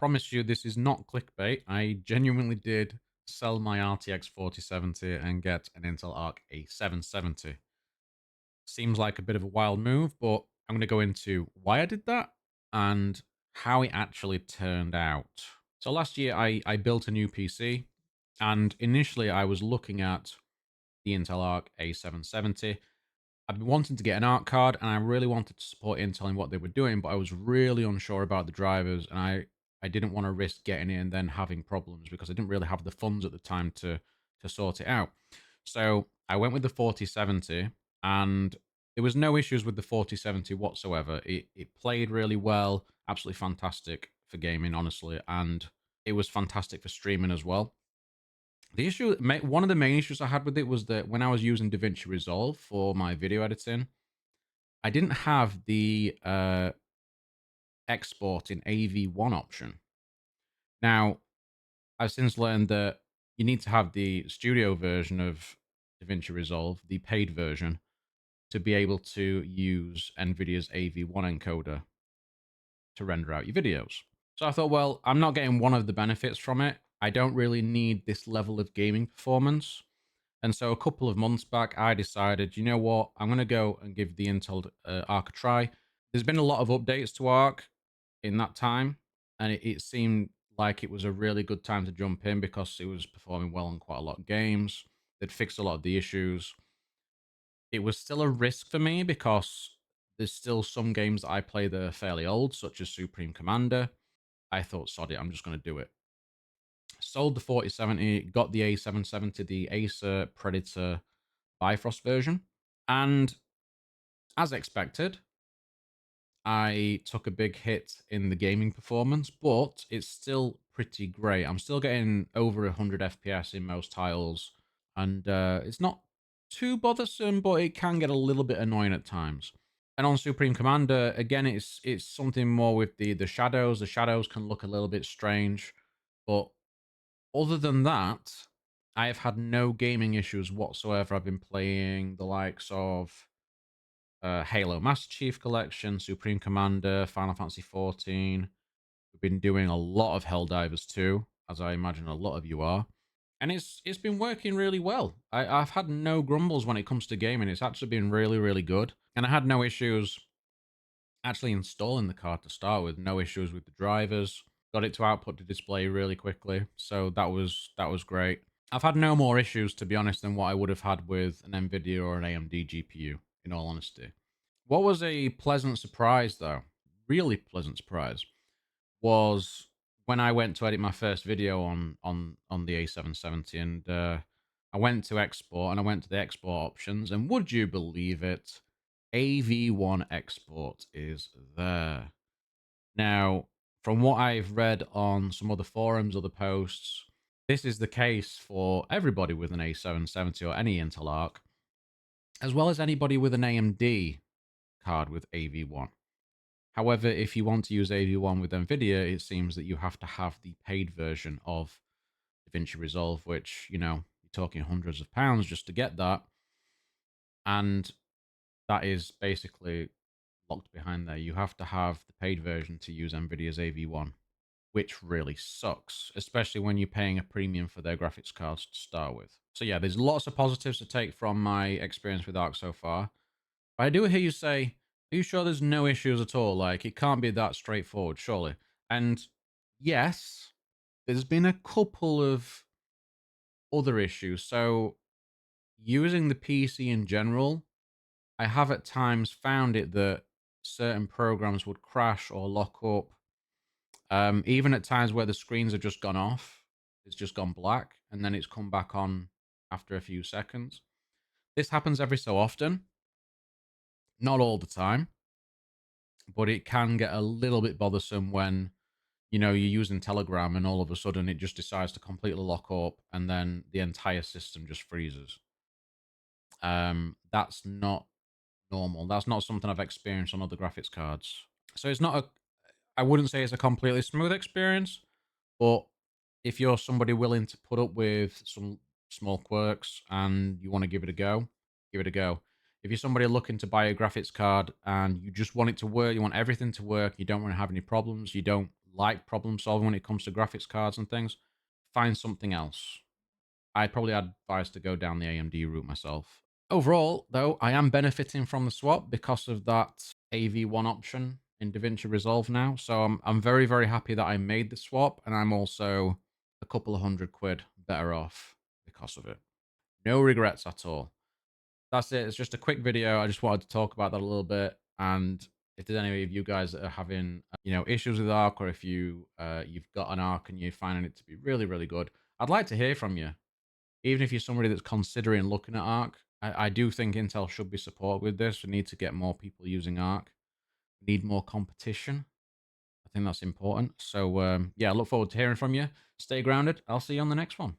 Promise you, this is not clickbait. I genuinely did sell my RTX 4070 and get an Intel ARC A770. Seems like a bit of a wild move, but I'm going to go into why I did that and how it actually turned out. So last year, I built a new PC, and initially I was looking at the Intel ARC A770. I've been wanting to get an ARC card, and I really wanted to support Intel in what they were doing, but I was really unsure about the drivers, and I didn't want to risk getting it and then having problems because I didn't really have the funds at the time to sort it out. So I went with the 4070, and there was no issues with the 4070 whatsoever. It played really well, absolutely fantastic for gaming, honestly, and it was fantastic for streaming as well. One of the main issues I had with it was that when I was using DaVinci Resolve for my video editing, I didn't have the export in AV1 option. Now, I've since learned that you need to have the studio version of DaVinci Resolve, the paid version, to be able to use NVIDIA's AV1 encoder to render out your videos. So I thought, well, I'm not getting one of the benefits from it. I don't really need this level of gaming performance. And so a couple of months back, I decided, you know what, I'm going to go and give the Intel ARC a try. There's been a lot of updates to ARC in that time, and it seemed like it was a really good time to jump in because it was performing well on quite a lot of games. They'd fixed a lot of the issues. It was still a risk for me because there's still some games that I play that are fairly old, such as Supreme Commander. I thought, sod it, I'm just going to do it. Sold the 4070, got the A770, the Acer Predator Bifrost version. And as expected, I took a big hit in the gaming performance, but it's still pretty great. I'm still getting over 100 FPS in most titles, and it's not too bothersome, but it can get a little bit annoying at times. And on Supreme Commander, again, it's something more with the shadows. The shadows can look a little bit strange, but other than that, I have had no gaming issues whatsoever. I've been playing the likes of Halo Master Chief Collection, Supreme Commander, Final Fantasy 14. We've been doing a lot of Helldivers too, as I imagine a lot of you are. And it's been working really well. I've had no grumbles when it comes to gaming. It's actually been really, really good. And I had no issues actually installing the card to start with. No issues with the drivers. Got it to output to display really quickly. So that was great. I've had no more issues, to be honest, than what I would have had with an NVIDIA or an AMD GPU, in all honesty. What was a pleasant surprise, though, really pleasant surprise, was when I went to edit my first video on the A770, and I went to export, and I went to the export options, and would you believe it, AV1 export is there. Now, from what I've read on some other forums, other posts, this is the case for everybody with an A770 or any Intel Arc, as well as anybody with an AMD card with AV1. However, if you want to use AV1 with NVIDIA, it seems that you have to have the paid version of DaVinci Resolve, which, you're talking hundreds of pounds just to get that. And that is basically locked behind there. You have to have the paid version to use NVIDIA's AV1, which really sucks, especially when you're paying a premium for their graphics cards to start with. So yeah, there's lots of positives to take from my experience with ARC so far. But I do hear you say, are you sure there's no issues at all? Like, it can't be that straightforward, surely. And yes, there's been a couple of other issues. So, using the PC in general, I have at times found it that certain programs would crash or lock up. Even at times where the screens have just gone off, it's just gone black, and then it's come back on after a few seconds. This happens every so often, not all the time, but it can get a little bit bothersome when you're using Telegram and all of a sudden it just decides to completely lock up and then the entire system just freezes. That's not normal. That's not something I've experienced on other graphics cards. So it's not I wouldn't say it's a completely smooth experience, but if you're somebody willing to put up with some small quirks and you want to give it a go, give it a go. If you're somebody looking to buy a graphics card and you just want it to work, you want everything to work, you don't want to have any problems, you don't like problem solving when it comes to graphics cards and things, find something else. I'd probably advise to go down the AMD route myself. Overall, though, I am benefiting from the swap because of that AV1 option in DaVinci Resolve now. So I'm very, very happy that I made the swap, and I'm also a couple of £100 better off because of it. No regrets at all. That's it. It's just a quick video. I just wanted to talk about that a little bit. And if there's any of you guys that are having, issues with ARC, or if you've got an ARC and you're finding it to be really, really good, I'd like to hear from you. Even if you're somebody that's considering looking at ARC, I do think Intel should be supported with this. We need to get more people using ARC. We need more competition. I think that's important. So, yeah, I look forward to hearing from you. Stay grounded. I'll see you on the next one.